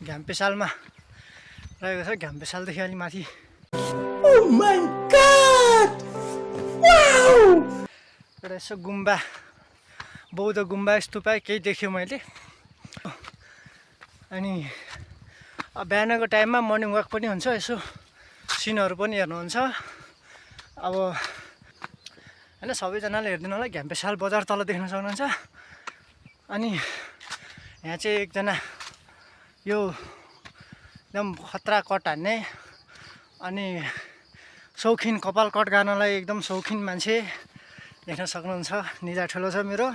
घ्याम्पेसालमा रहेको छ। घ्याम्पेसालदेखि अलि माथि एउटा यसो गुम्बा, बौद्ध गुम्बा स्तूपा केही देख्यो मैले। अनि बिहानको टाइममा मर्निङ वाक पनि हुन्छ, यसो सिनहरू पनि हेर्नुहुन्छ। अब होइन, सबैजनाले हेरिदिनु होला। घ्याम्पेसाल बजार तल देख्न सक्नुहुन्छ। अनि यहाँ चाहिँ एकजना यो एकदम खतरा कट हान्ने अनि शौखिन कपाल कट गर्नलाई एकदम शौखिन मान्छे देख्न सक्नुहुन्छ। निजा ठुलो छ मेरो।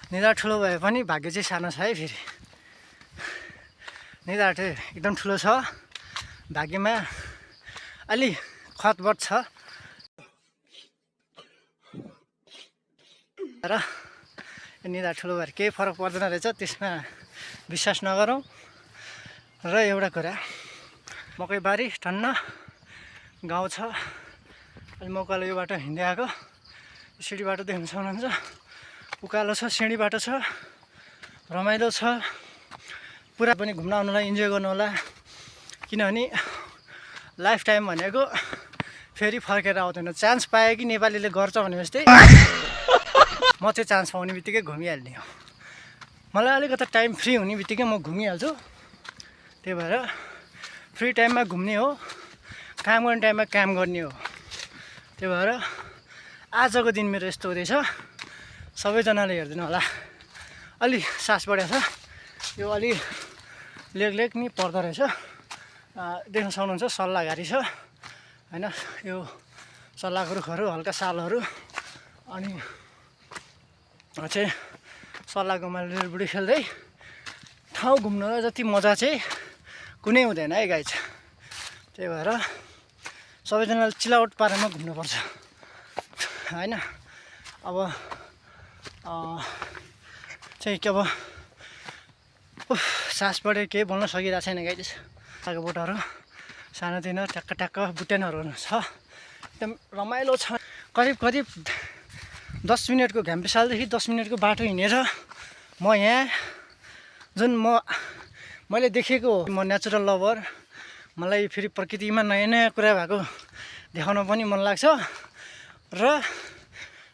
निजा ठुलो भए पनि भाग्य चाहिँ सानो छ है। फेरि निजा चाहिँ एकदम ठुलो छ, भाग्यमा अलि खतबट छ। र निदा ठुलो भएर केही फरक पर्दैन रहेछ, त्यसमा विश्वास नगरौँ। र एउटा कुरा, मकैबारी टन्न गाउँ छ। अनि म उकालो यो बाटो हिँड्दै आएको, सिँढी बाटो देख्न सक्नुहुन्छ। उकालो छ, सिँढी बाटो छ, रमाइलो छ। पुरा पनि घुम्न आउनुलाई इन्जोय गर्नु होला, किनभने लाइफ टाइम भनेको फेरि फर्केर आउँदैन। चान्स पायो कि नेपालीले गर्छ भने जस्तै म चाहिँ चान्स पाउने बित्तिकै घुमिहाल्ने हो। मलाई अलिकति टाइम फ्री हुने बित्तिकै म घुमिहाल्छु। त्यही भएर फ्री टाइममा घुम्ने हो, काम गर्ने टाइममा काम गर्ने हो। त्यही भएर आजको दिन मेरो यस्तो हुँदैछ। सबैजनाले हेरिदिनु होला। अलि सास बढेको छ, यो अलि लेग नि पर्दो रहेछ। देख्न सक्नुहुन्छ सल्लाहघारी छ होइन, यो सल्लाहको रुखहरू, हल्का सालहरू। अनि चाहिँ सल्लाहको माले बुढी खेल्दै ठाउँ घुम्नु जति मजा चाहिँ कुनै हुँदैन है गाइज। त्यही भएर सबैजनाले चिलाउट पारेमा घुम्नुपर्छ होइन। अब चाहिँ के अब सास बढे केही बोल्न सकिरहेको छैन गाइज। सागको बोटहरू सानोतिनो ट्याक्क ट्याक्क बुट्यानहरू छ, एकदम रमाइलो छ। करिब 10 मिनटको घ्याम्पेसालदेखि 10 मिनटको बाटो हिँडेर म यहाँ जुन मैले देखेको, म नेचुरल लभर, मलाई फेरि प्रकृतिमा नयाँ नयाँ कुरा भएको देखाउन पनि मन लाग्छ। र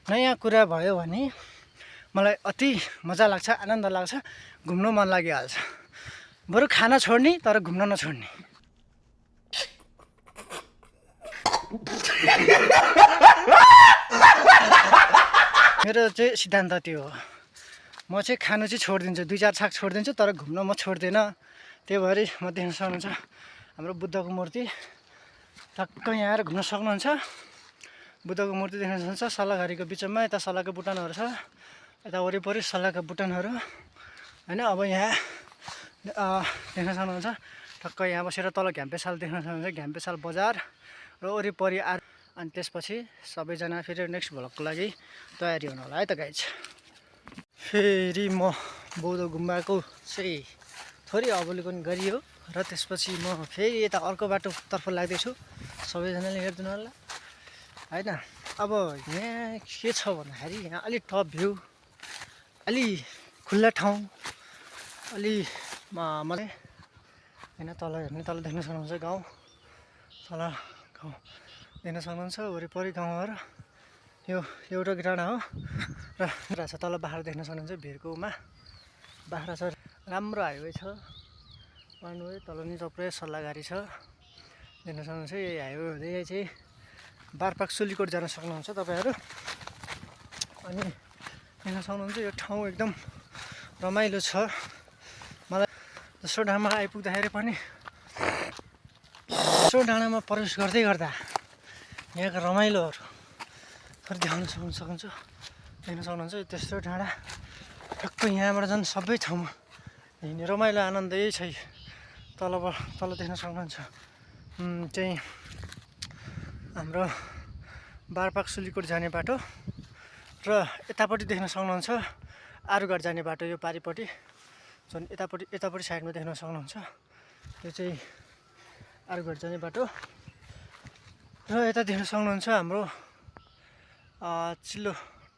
नयाँ कुरा भयो भने मलाई अति मजा लाग्छ, आनन्द लाग्छ, घुम्नु मन लागिहाल्छ। बरु खाना छोड्ने तर घुम्न नछोड्ने। मेरो चाहिँ सिद्धान्त त्यो हो। म चाहिँ खानु चाहिँ छोडिदिन्छु, 2-4 छाक छोडिदिन्छु, तर घुम्न म छोड्दिनँ। त्यही भएर म देख्न सक्नुहुन्छ हाम्रो बुद्धको मूर्ति टक्क यहाँ आएर घुम्न सक्नुहुन्छ। बुद्धको मूर्ति देख्न सक्नुहुन्छ। सल्लाहघारीको बिचमा यता सल्लाहको बुटानहरू छ, यता वरिपरि सल्लाहका बुटानहरू होइन। अब यहाँ देख्न सक्नुहुन्छ टक्क यहाँ बसेर तल घ्याम्पेसाल देख्न सक्नुहुन्छ, घ्याम्पेसाल बजार र वरिपरि अनि त्यसपछि सबैजना फेरि नेक्स्ट भ्लगको लागि तयारी हुनु होला है त गाइज। फेरि म बौद्ध गुम्बाको चाहिँ थोरै अवलोकन गरियो र त्यसपछि म फेरि यता अर्को बाटोतर्फ लाग्दैछु। सबैजनाले हेरिदिनु होला होइन। अब यहाँ के छ भन्दाखेरि यहाँ अलि टप भ्यू, अलि खुल्ला ठाउँ, अलि मलाई होइन। तल हेर्ने, तल देख्न सक्नुहुन्छ गाउँ, तल गाउँ देख्न सक्नुहुन्छ, वरिपरि गाउँहरू। यो एउटा डाँडा हो र छ। तल बाख्रा देख्न सक्नुहुन्छ, भिरकोमा बाख्रा छ। राम्रो हाइवे छ, वान वे। तल नि थुप्रै सल्लाहघारी छ देख्न सक्नुहुन्छ। यही हाइवे हुँदै चाहिँ बारपाक सुलीकोट जान सक्नुहुन्छ तपाईँहरू। अनि देख्न सक्नुहुन्छ यो ठाउँ एकदम रमाइलो छ। मलाई दोस्रो डाँडामा आइपुग्दाखेरि पनि, दोस्रो डाँडामा प्रवेश गर्दै गर्दा यहाँको रमाइलोहरू थोरै देखाउन सक्नुहुन्छ। देख्न सक्नुहुन्छ यो तेस्रो डाँडा ठक्क यहाँबाट झन् सबै ठाउँमा हिँड्ने रमाइलो आनन्द यही छ। तल देख्न सक्नुहुन्छ चाहिँ हाम्रो बारपाक सुलीकोट जाने बाटो र यतापट्टि देख्न सक्नुहुन्छ आरुघाट जाने बाटो। यो पारिपट्टि झन् यतापट्टि साइडमा देख्न सक्नुहुन्छ, यो चाहिँ आरुघाट जाने बाटो। र यता देख्न सक्नुहुन्छ हाम्रो चिल्लो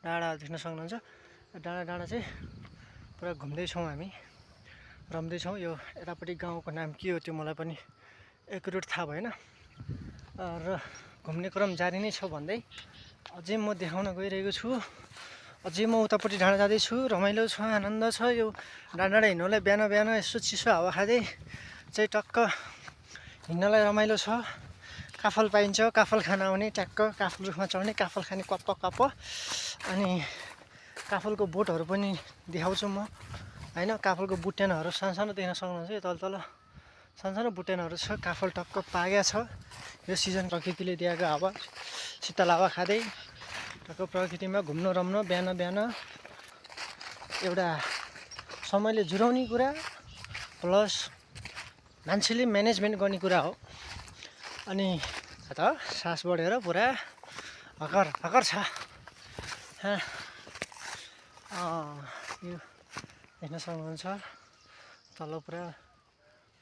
डाँडा देख्न सक्नुहुन्छ। डाँडा चाहिँ पुरा घुम्दैछौँ हामी रम्दैछौँ। यो यतापट्टि गाउँको नाम के हो त्यो मलाई पनि एकुरेट थाहा भएन र घुम्ने क्रम जारी नै छ भन्दै अझै म देखाउन गइरहेको छु। अझै म उतापट्टि डाँडा जाँदैछु। रमाइलो छ, आनन्द छ। यो डाँडा हिँड्नुलाई बिहान बिहान यसो चिसो हावा खाँदै चाहिँ टक्क हिँड्नलाई रमाइलो छ। काफल पाइन्छ, काफल खान आउने ट्याक्क काफल रुखमा चढ्ने, काफल खाने कप्प कप्प। अनि काफलको बोटहरू पनि देखाउँछु म होइन। काफलको बुट्यानहरू सानसानो देख्न सक्नुहुन्छ। यो तल तल सानसानो बुट्यानहरू छ। काफल टक्क पाकेको छ। यो सिजन प्रकृतिले दिएको हावा, शीतल हावा खाँदै टक्क प्रकृतिमा घुम्न रम्न बिहान बिहान एउटा समयले जुराउने कुरा प्लस मान्छेले म्यानेजमेन्ट गर्ने कुरा हो। अनि त सास बढेर पुरा हकर हकर छ। यो देख्न सक्नुहुन्छ तल पुरा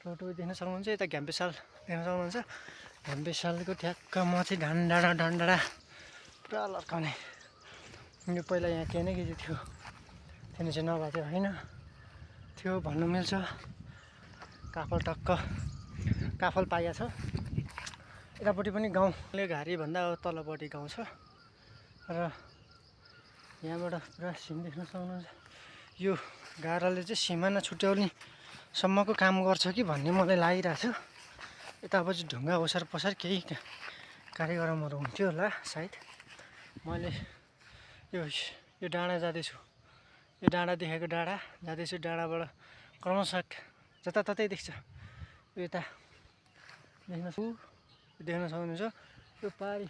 टोटो देख्न सक्नुहुन्छ। यता घ्याम्पेसाल देख्न सक्नुहुन्छ। घ्याम्पेसालको ठ्याक्क म चाहिँ डाँडा पुरा लड्काउने। यो पहिला यहाँ केही न केही थियो, थिएन चाहिँ नभएको थियो होइन, थियो भन्नु मिल्छ। काफल टक्क काफल पाइएको छ। यतापट्टि पनि गाउँले घारीभन्दा तलपट्टि गाउँ छ र यहाँबाट पुरा सिन देख्न सक्नुहुन्छ। यो गाह्रोले चाहिँ सिमाना छुट्याउने सम्मको काम गर्छ कि भन्ने मलाई लागिरहेछ। यता अब चाहिँ ढुङ्गा ओसार पसार केही कार्यक्रमहरू हुन्थ्यो होला सायद। मैले यो डाँडा जाँदैछु। यो डाँडा देखेको डाँडा जाँदैछु। डाँडाबाट क्रमशः जताततै देख्छ। यता देख्न सक्नुहुन्छ। यो पारि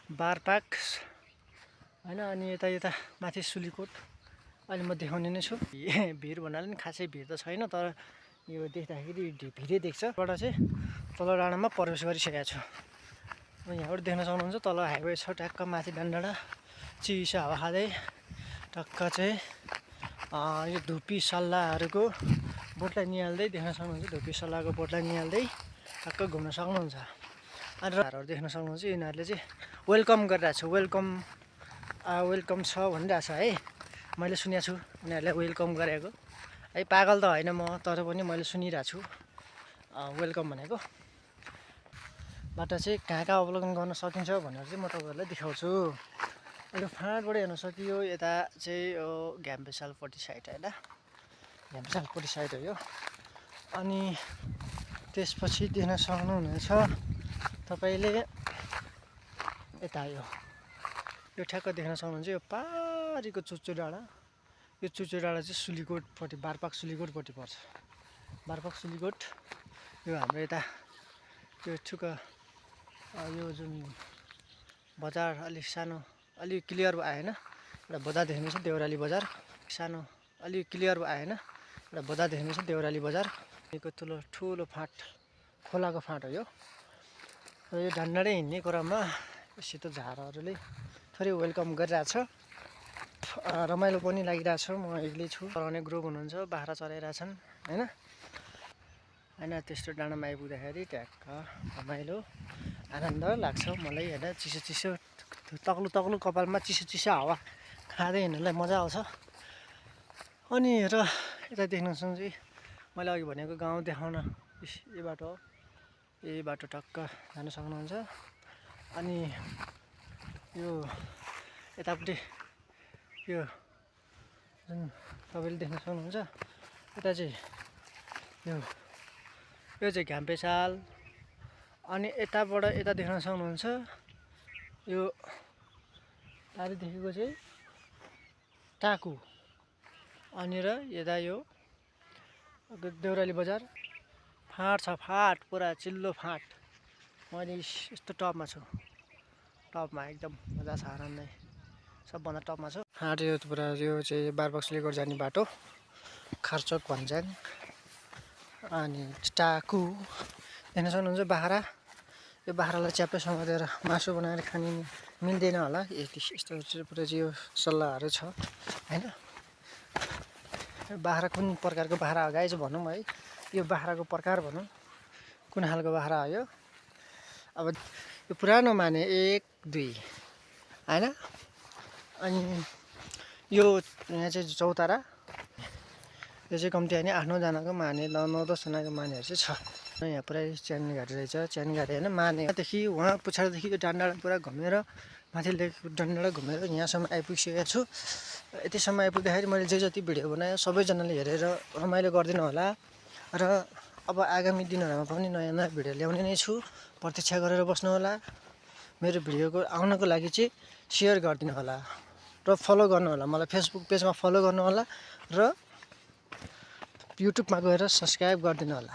बारपाक होइन। अनि यता माथि सुलीकोट अहिले म देखाउने नै छु। भिर भन्नाले नि खासै भिर त छैन, तर यो देख्दाखेरि भिरै देख्छ। बाट चाहिँ तल डाँडामा प्रवेश गरिसकेको छु। यहाँबाट देख्न सक्नुहुन्छ तल हाइवे छ ट्याक्क माथि डाँडा चिसो हावा खाँदै टक्क चाहिँ यो धुपी सल्लाहहरूको बोटलाई निहाल्दै देख्न सक्नुहुन्छ। धुपी सल्लाहको बोटलाई निहाल्दै टक्क घुम्न सक्नुहुन्छ। अनि रहरू देख्न सक्नुहुन्छ। यिनीहरूले चाहिँ वेलकम गरिरहेको छ। वेलकम छ भनिरहेछ है। मैले सुनेको छु उनीहरूले वेलकम गरेको है। पागल त होइन म, तर पनि मैले सुनिरहेको छु वेलकम भनेको। बाट चाहिँ कहाँ कहाँ अवलोकन गर्न सकिन्छ भनेर चाहिँ म तपाईँहरूलाई देखाउँछु। यो फाँटबाट हेर्न सकियो। यता चाहिँ यो घ्याम्पेसालपट्टि साइड होइन, घ्याम्पेसालपट्टि साइड हो यो। अनि त्यसपछि देख्न सक्नुहुनेछ तपाईँले यता यो ठ्याक्क देख्न सक्नुहुन्छ। यो पारिको चुच्चो डाँडा, यो चुच्चो डाँडा चाहिँ सुलीकोटपट्टि बारपाक सुलीकोटपट्टि पर्छ। बारपाक सुलीकोट यो हाम्रो यता यो ठुक्क यो जुन बजार अलिक सानो अलिक क्लियर आएन। एउटा बजार देख्नुहुन्छ देउराली बजार सानो अलिक क्लियर आएन। एउटा बजार देख्नुहुन्छ देउराली बजार। यो ठुलो फाँट खोलाको फाँट हो यो। र यो डाँडै हिँड्ने क्रममा सेतो झारहरूले थोरै वेलकम गरिरहेछ। रमाइलो पनि लागिरहेछ। म एक्लै छु, चराउने ग्रुप हुनुहुन्छ, बाख्रा चराइरहेछन् होइन। त्यस्तो डाँडामा आइपुग्दाखेरि ट्याक्क रमाइलो आनन्द लाग्छ मलाई होइन। चिसो तक्लु कपालमा चिसो हावा खाँदै हिँड्नलाई मजा आउँछ। अनि र यता देख्न सक्नुहुन्छ मैले अघि भनेको गाउँ देखाउन यो बाटो हो। यही बाटो टक्क जान सक्नुहुन्छ। अनि यो यतापट्टि यो जुन तपाईँले देख्न सक्नुहुन्छ यता चाहिँ यो चाहिँ घ्याम्पेसाल। अनि यताबाट यता देख्न सक्नुहुन्छ यो टाढी देखेको चाहिँ टाकु। अनि र यता यो देउराली बजार फाँट छ। फाँट पुरा चिल्लो फाँट। मैले यस्तो टपमा छु, टपमा एकदम मजा छ, आनन्दै सबभन्दा टपमा छु। फाँट यो पुरा यो चाहिँ बारपाक सुलीकोट जाने बाटो खारचोक भन्ज्याङ। अनि टाकु देख्न सक्नुहुन्छ। बाख्रा, यो बाख्रालाई च्याप्पै समातेर मासु बनाएर खाने मिल्दैन होला। यस्तो पुरा चाहिँ यो सल्लाहहरू छ होइन। बाख्रा कुन प्रकारको बाख्रा हो गाइज भनौँ है। यो बाख्राको प्रकार भनौँ कुन खालको बाख्रा हो यो। अब यो पुरानो माने 1 2 होइन। अनि यो यहाँ चाहिँ चौतारा यो चाहिँ कम्ती होइन 8-9जनाको माने 9-10जनाको मानेहरू चाहिँ छ। यहाँ पुरै च्यान्ने घाटी रहेछ, च्यान्ने घाटी होइन मानेदेखि उहाँ पछाडिदेखि यो डाँडाबाट पुरा घुमेर माथि लेक डाँडाबाट घुमेर यहाँसम्म आइपुगिसकेको छु। यतिसम्म आइपुग्दाखेरि मैले जे जति भिडियो बनाएँ सबैजनाले हेरेर रमाइलो गरिदिनु होला र अब आगामी दिनहरूमा पनि नयाँ नयाँ भिडियो ल्याउने नै छु। प्रतीक्षा गरेर बस्नु होला। मेरो भिडियोको आउनको लागि चाहिँ सेयर गरिदिनु होला र फलो गर्नु होला। मलाई फेसबुक पेजमा फलो गर्नु होला र युट्युबमा गएर सब्सक्राइब गरिदिनु होला।